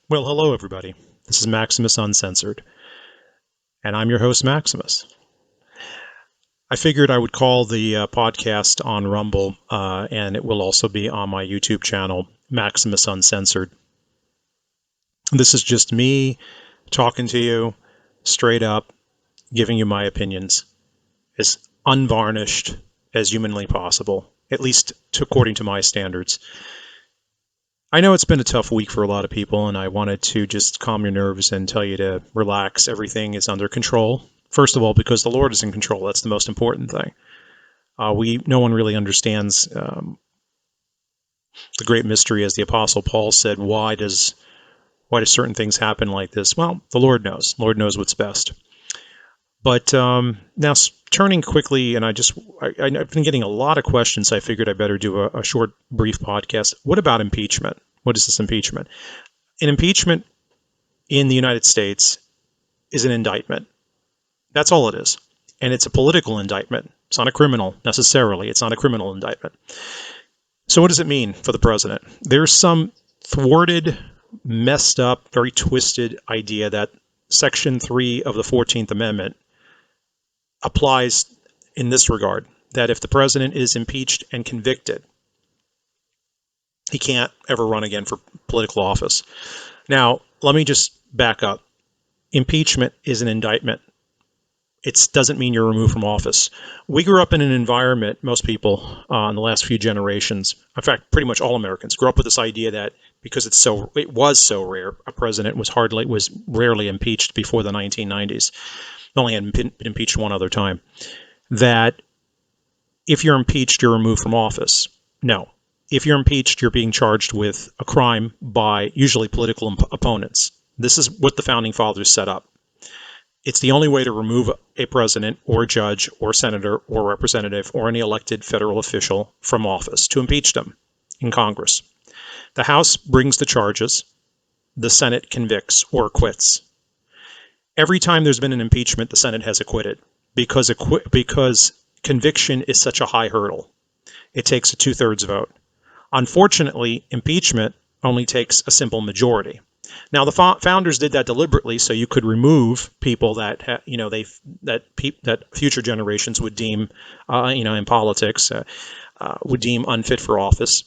Well, hello, everybody. This is Maximus Uncensored, and I'm your host, Maximus. I figured I would call the podcast on Rumble, and it will also be on my YouTube channel, Maximus Uncensored. This is just me talking to you straight up, giving you my opinions as unvarnished as humanly possible, at least according to my standards. I know it's been a tough week for a lot of people, and I wanted to just calm your nerves and tell you to relax. Everything is under control. First of all, because the Lord is in control. That's the most important thing. No one really understands the great mystery, as the Apostle Paul said. Why do certain things happen like this? Well, the Lord knows. The Lord knows what's best. But now, turning quickly, and I've been getting a lot of questions. So I figured I better do a short, brief podcast. What about impeachment? What is this impeachment? An impeachment in the United States is an indictment. That's all it is. And it's a political indictment. It's not a criminal, necessarily. It's not a criminal indictment. So what does it mean for the president? There's some thwarted, messed up, very twisted idea that Section 3 of the 14th Amendment applies in this regard, that if the president is impeached and convicted, he can't ever run again for political office. Now, let me just back up. Impeachment is an indictment. It doesn't mean you're removed from office. We grew up in an environment, most people in the last few generations, in fact, pretty much all Americans, grew up with this idea that because it was so rare, a president was rarely impeached before the 1990s. Only had been impeached one other time. That if you're impeached, you're removed from office. No. If you're impeached, you're being charged with a crime by usually political opponents. This is what the founding fathers set up. It's the only way to remove a president or a judge or senator or representative or any elected federal official from office, to impeach them in Congress. The House brings the charges. The Senate convicts or acquits. Every time there's been an impeachment, the Senate has acquitted because conviction is such a high hurdle. It takes a 2/3 vote. Unfortunately, impeachment only takes a simple majority. Now, the founders did that deliberately so you could remove people that future generations would deem, in politics, would deem unfit for office.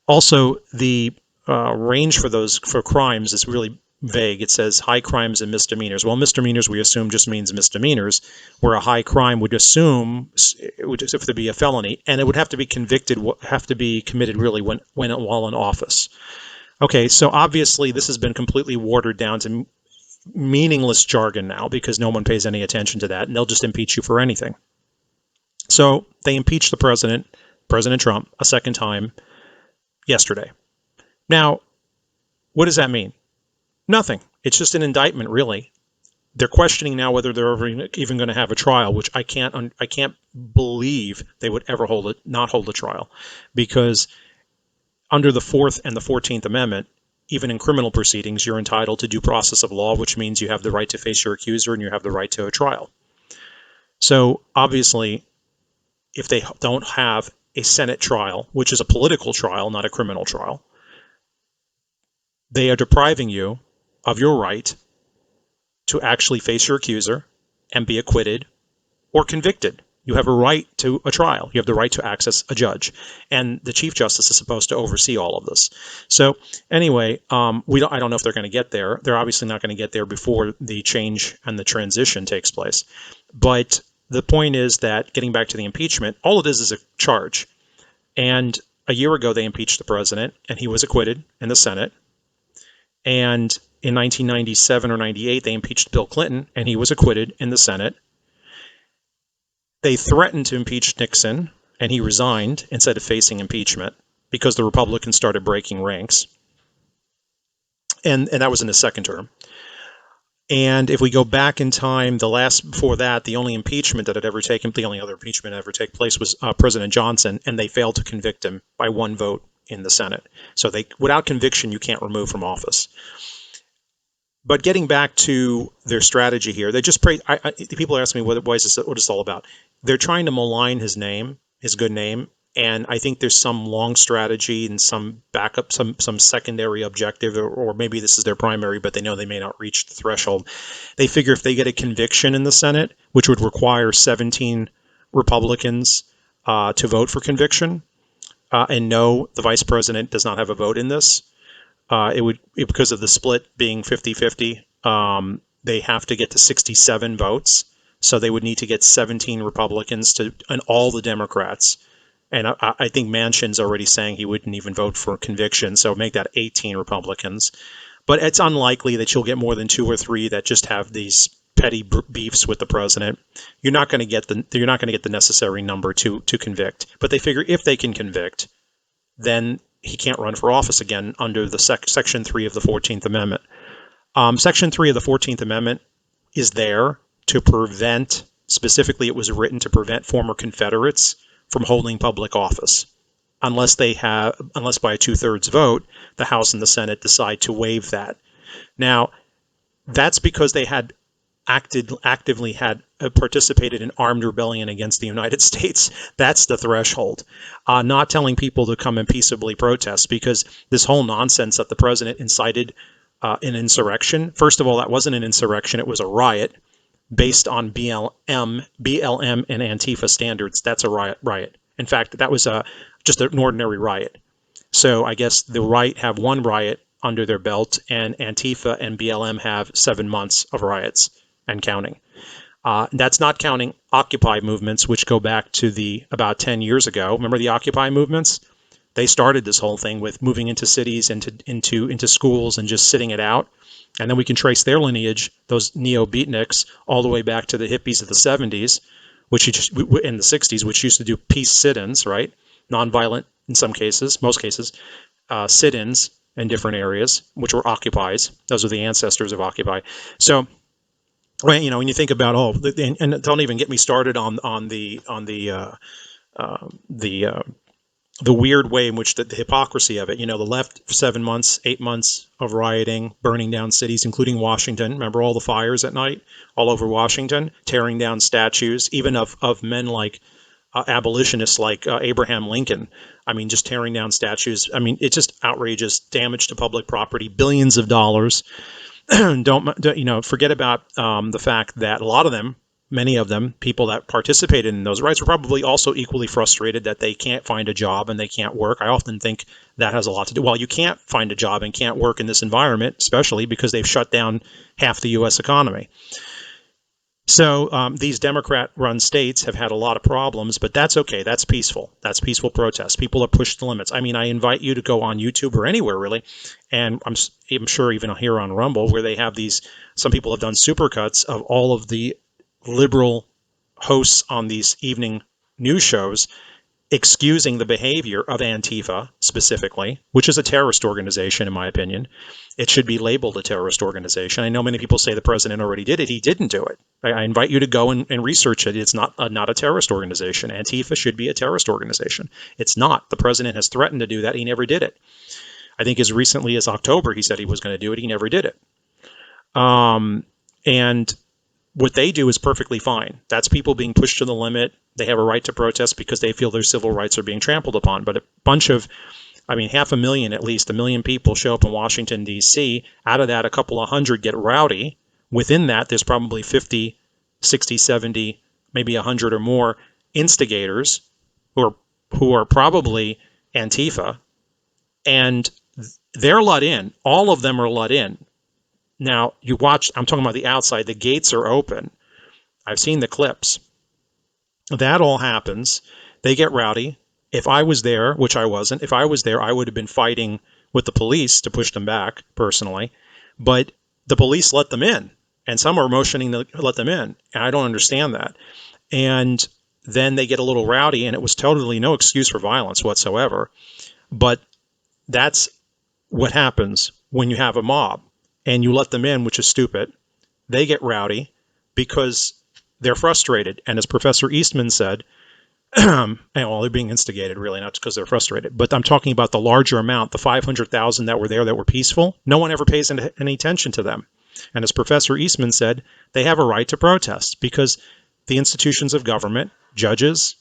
Also, the range for crimes is really vague. It says high crimes and misdemeanors. Well, misdemeanors we assume just means misdemeanors, where a high crime would assume it would just have to be a felony, and it would have to be committed really while in office. Okay, so obviously this has been completely watered down to meaningless jargon now because no one pays any attention to that, and they'll just impeach you for anything. So they impeached the president, President Trump, a second time yesterday. Now, what does that mean? Nothing. It's just an indictment, really. They're questioning now whether they're even going to have a trial, which I can't believe they would ever not hold a trial, because under the 4th and the 14th Amendment, even in criminal proceedings, you're entitled to due process of law, which means you have the right to face your accuser and you have the right to a trial. So obviously, if they don't have a Senate trial, which is a political trial, not a criminal trial, they are depriving you of your right to actually face your accuser and be acquitted or convicted. You have a right to a trial. You have the right to access a judge. And the Chief Justice is supposed to oversee all of this. So anyway, I don't know if they're going to get there. They're obviously not going to get there before the change and the transition takes place. But the point is that, getting back to the impeachment, all it is a charge. And a year ago, they impeached the president, and he was acquitted in the Senate. And in 1997 or 98, they impeached Bill Clinton, and he was acquitted in the Senate. They threatened to impeach Nixon, and he resigned instead of facing impeachment because the Republicans started breaking ranks. And that was in his second term. And if we go back in time, before that, the only other impeachment that ever take place was President Johnson, and they failed to convict him by one vote in the Senate. So without conviction, you can't remove from office. But getting back to their strategy here, they just people ask me what is this all about. They're trying to malign his name, his good name, And I think there's some long strategy and some backup, some secondary objective, or maybe this is their primary, but they know they may not reach the threshold. They figure if they get a conviction in the Senate, which would require 17 Republicans to vote for conviction, and no, the vice president does not have a vote in this. Because of the split being 50-50, they have to get to 67 votes. So they would need to get 17 Republicans and all the Democrats. And I think Manchin's already saying he wouldn't even vote for conviction, so make that 18 Republicans. But it's unlikely that you'll get more than 2 or 3 that just have these petty beefs with the president. You're not going to get the necessary number to convict. But they figure if they can convict, then he can't run for office again under the Section 3 of the 14th Amendment. Section 3 of the 14th Amendment is there to prevent, specifically it was written to prevent former Confederates from holding public office, unless by a 2/3 vote, the House and the Senate decide to waive that. Now, that's because they had actively participated in armed rebellion against the United States. That's the threshold. Not telling people to come and peaceably protest, because this whole nonsense that the president incited an insurrection. First of all, that wasn't an insurrection; it was a riot based on BLM and Antifa standards. That's a riot. In fact, that was just an ordinary riot. So I guess the right have one riot under their belt, and Antifa and BLM have 7 months of riots and counting. That's not counting Occupy movements, which go back to about 10 years ago. Remember the Occupy movements? They started this whole thing with moving into cities, into schools, and just sitting it out. And then we can trace their lineage, those neo-beatniks, all the way back to the hippies of the 70s, in the 60s, which used to do peace sit-ins, right? Nonviolent in some cases, most cases, sit-ins in different areas, which were occupies. Those are the ancestors of Occupy. So, when you think about and don't even get me started on the weird way in which the hypocrisy of it. The left, 7 months, 8 months of rioting, burning down cities, including Washington. Remember all the fires at night all over Washington, tearing down statues, even of men like abolitionists like Abraham Lincoln. I mean, just tearing down statues. I mean, it's just outrageous, damage to public property, billions of dollars. Don't forget about the fact that a lot of them, many of them, people that participated in those riots, were probably also equally frustrated that they can't find a job and they can't work. I often think that has a lot to do. Well, you can't find a job and can't work in this environment, especially because they've shut down half the U.S. economy. So these Democrat-run states have had a lot of problems, but that's okay. That's peaceful. That's peaceful protest. People have pushed the limits. I mean, I invite you to go on YouTube or anywhere, really, and I'm sure even here on Rumble, where they have some people have done supercuts of all of the liberal hosts on these evening news shows excusing the behavior of Antifa specifically, which is a terrorist organization, in my opinion. It should be labeled a terrorist organization. I know many people say the president already did it. He didn't do it. I invite you to go and research it. It's not a terrorist organization. Antifa should be a terrorist organization. It's not. The president has threatened to do that. He never did it. I think as recently as October, he said he was going to do it. He never did it. And what they do is perfectly fine. That's people being pushed to the limit. They have a right to protest because they feel their civil rights are being trampled upon. But a bunch of, 500,000 at least, 1 million people show up in Washington, D.C. Out of that, a couple of hundred get rowdy. Within that, there's probably 50, 60, 70, maybe 100 or more instigators who are probably Antifa. And they're let in. All of them are let in. Now, you watch, I'm talking about the outside, the gates are open. I've seen the clips. That all happens. They get rowdy. If I was there, which I wasn't, if I was there, I would have been fighting with the police to push them back, personally. But the police let them in, and some are motioning to let them in, and I don't understand that. And then they get a little rowdy, and it was totally no excuse for violence whatsoever. But that's what happens when you have a mob. And you let them in, which is stupid. They get rowdy because they're frustrated. And as Professor Eastman said, they're being instigated, really, not because they're frustrated. But I'm talking about the larger amount, the 500,000 that were there that were peaceful. No one ever pays any attention to them. And as Professor Eastman said, they have a right to protest because the institutions of government, judges,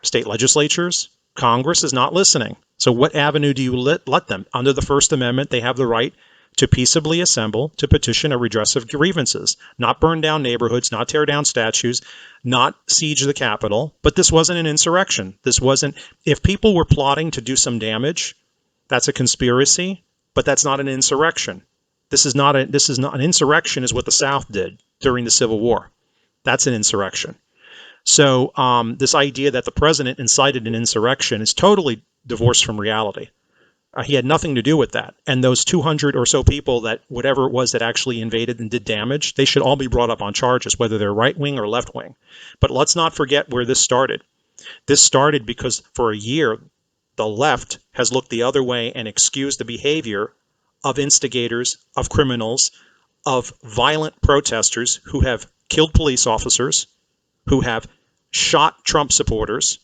state legislatures, Congress is not listening. So what avenue do you let them? Under the First Amendment, they have the right to peaceably assemble, to petition a redress of grievances, not burn down neighborhoods, not tear down statues, not siege the Capitol. But this wasn't an insurrection. This wasn't, if people were plotting to do some damage, that's a conspiracy, but that's not an insurrection. This is not an insurrection is what the South did during the Civil War. That's an insurrection. So this idea that the president incited an insurrection is totally divorced from reality. He had nothing to do with that. And those 200 or so people that whatever it was that actually invaded and did damage, they should all be brought up on charges, whether they're right wing or left wing. But let's not forget where this started. This started because for a year, the left has looked the other way and excused the behavior of instigators, of criminals, of violent protesters who have killed police officers, who have shot Trump supporters,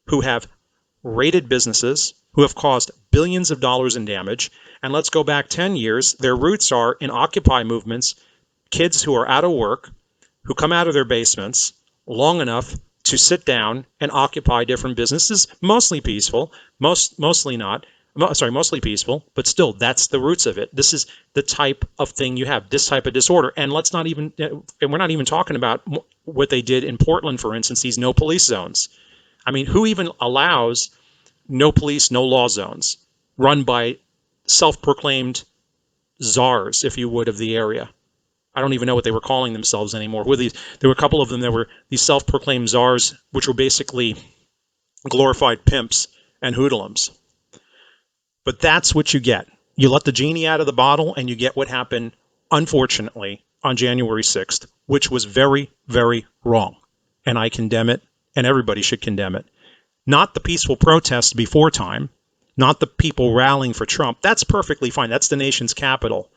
who have raided businesses, who have caused billions of dollars in damage. And let's go back 10 years. Their roots are in Occupy movements, kids who are out of work, who come out of their basements long enough to sit down and occupy different businesses, mostly peaceful, mostly peaceful, but still, that's the roots of it. This is the type of thing you have, this type of disorder. And we're not even talking about what they did in Portland, for instance, these no police zones. I mean, who even allows no police, no law zones run by self-proclaimed czars, if you would, of the area? I don't even know what they were calling themselves anymore. There were a couple of them that were these self-proclaimed czars, which were basically glorified pimps and hoodlums. But that's what you get. You let the genie out of the bottle, and you get what happened, unfortunately, on January 6th, which was very, very wrong. And I condemn it, and everybody should condemn it. Not the peaceful protests before time, not the people rallying for Trump. That's perfectly fine. That's the nation's capital.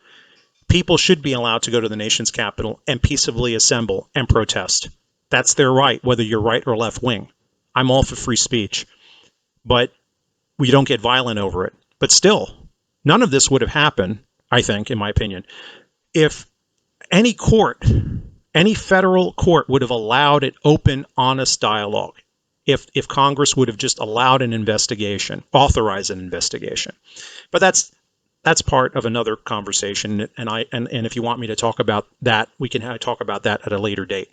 People should be allowed to go to the nation's capital and peaceably assemble and protest. That's their right, whether you're right or left wing. I'm all for free speech, but we don't get violent over it. But still, none of this would have happened, I think, in my opinion, if any federal court would have allowed an open, honest dialogue. If Congress would have just allowed an investigation, authorized an investigation. But that's part of another conversation, and if you want me to talk about that, we can talk about that at a later date.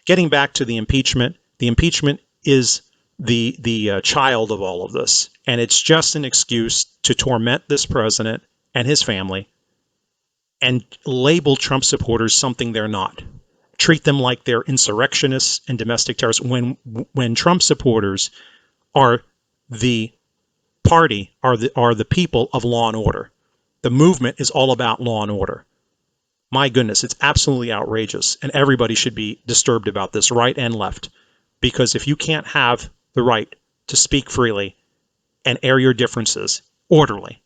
Getting back to the impeachment is the child of all of this, and it's just an excuse to torment this president and his family and label Trump supporters something they're not. Treat them like they're insurrectionists and domestic terrorists when Trump supporters are the party, are the people of law and order. The movement is all about law and order. My goodness, it's absolutely outrageous, and everybody should be disturbed about this, right and left, because if you can't have the right to speak freely and air your differences orderly,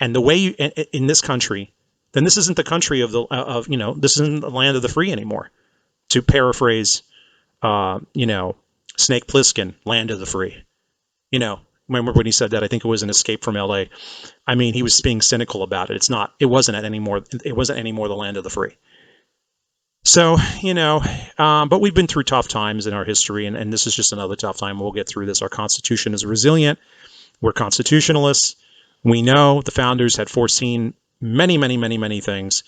and the way you in this country, then this isn't the country this isn't the land of the free anymore. To paraphrase, Snake Plissken, land of the free. Remember when he said that? I think it was an Escape from L.A. I mean, he was being cynical about it. It wasn't anymore the land of the free. So, but we've been through tough times in our history, and this is just another tough time. We'll get through this. Our Constitution is resilient. We're constitutionalists. We know the founders had foreseen many, many, many, many things.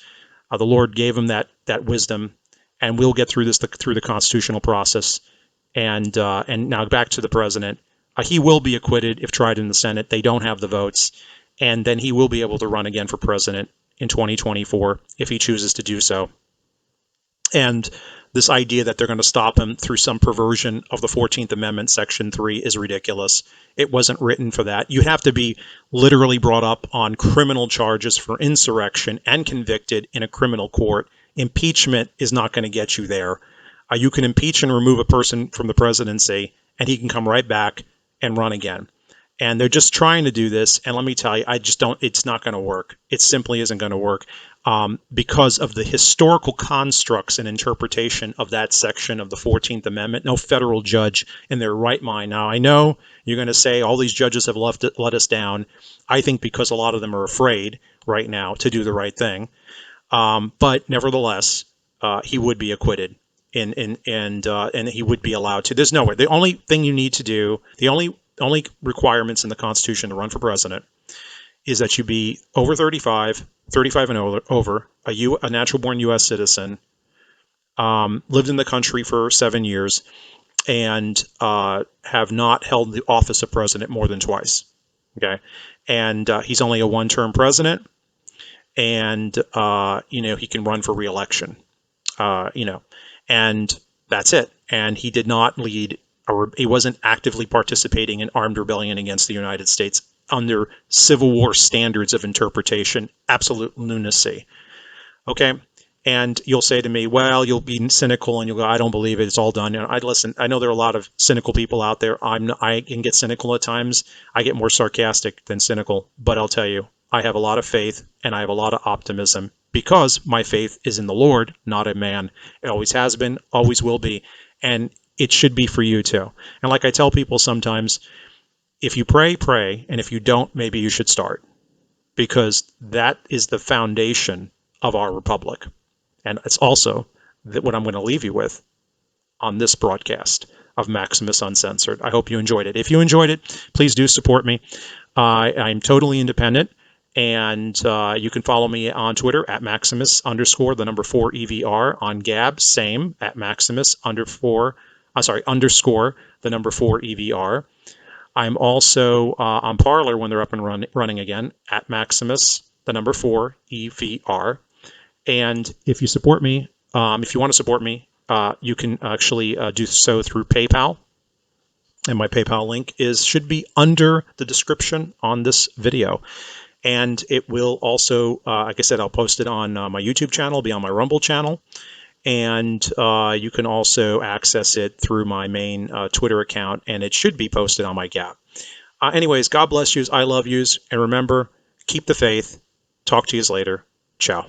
The Lord gave them that wisdom, and we'll get through this through the constitutional process. And now back to the president. He will be acquitted if tried in the Senate. They don't have the votes, and then he will be able to run again for president in 2024 if he chooses to do so. And this idea that they're going to stop him through some perversion of the 14th Amendment, Section 3, is ridiculous. It wasn't written for that. You'd have to be literally brought up on criminal charges for insurrection and convicted in a criminal court. Impeachment is not going to get you there. You can impeach and remove a person from the presidency, and he can come right back and run again. And they're just trying to do this. And let me tell you, it's not going to work. It simply isn't going to work because of the historical constructs and interpretation of that section of the 14th Amendment. No federal judge in their right mind. Now, I know you're going to say all these judges have let us down. I think because a lot of them are afraid right now to do the right thing. But nevertheless, he would be acquitted. And he would be allowed to. There's no way. The only thing you need to do, the only only requirements in the Constitution to run for president is that you be over 35, 35 and over, a natural-born U.S. citizen, lived in the country for 7 years, and have not held the office of president more than twice. Okay, and he's only a one-term president, and he can run for re-election. And that's it. And he did not lead, or he wasn't actively participating in armed rebellion against the United States under Civil War standards of interpretation. Absolute lunacy. Okay. And you'll say to me, well, you'll be cynical and you'll go, I don't believe it. It's all done. And listen, I know there are a lot of cynical people out there. I can get cynical at times. I get more sarcastic than cynical, but I'll tell you, I have a lot of faith and I have a lot of optimism because my faith is in the Lord, not in man. It always has been, always will be. And it should be for you too. And like I tell people sometimes, if you pray, pray. And if you don't, maybe you should start, because that is the foundation of our republic. And it's also what I'm going to leave you with on this broadcast of Maximus Uncensored. I hope you enjoyed it. If you enjoyed it, please do support me. I'm totally independent, and you can follow me on Twitter at Maximus _4 EVR, on Gab, same, at Maximus _4 EVR. I'm also on Parler when they're up and running again, at Maximus 4 EVR. And if you support me, if you want to support me, you can actually do so through PayPal. And my PayPal link should be under the description on this video. And it will also, like I said, I'll post it on my YouTube channel, be on my Rumble channel. And you can also access it through my main Twitter account, and it should be posted on my Gap. Anyways, God bless yous. I love yous. And remember, keep the faith. Talk to yous later. Ciao.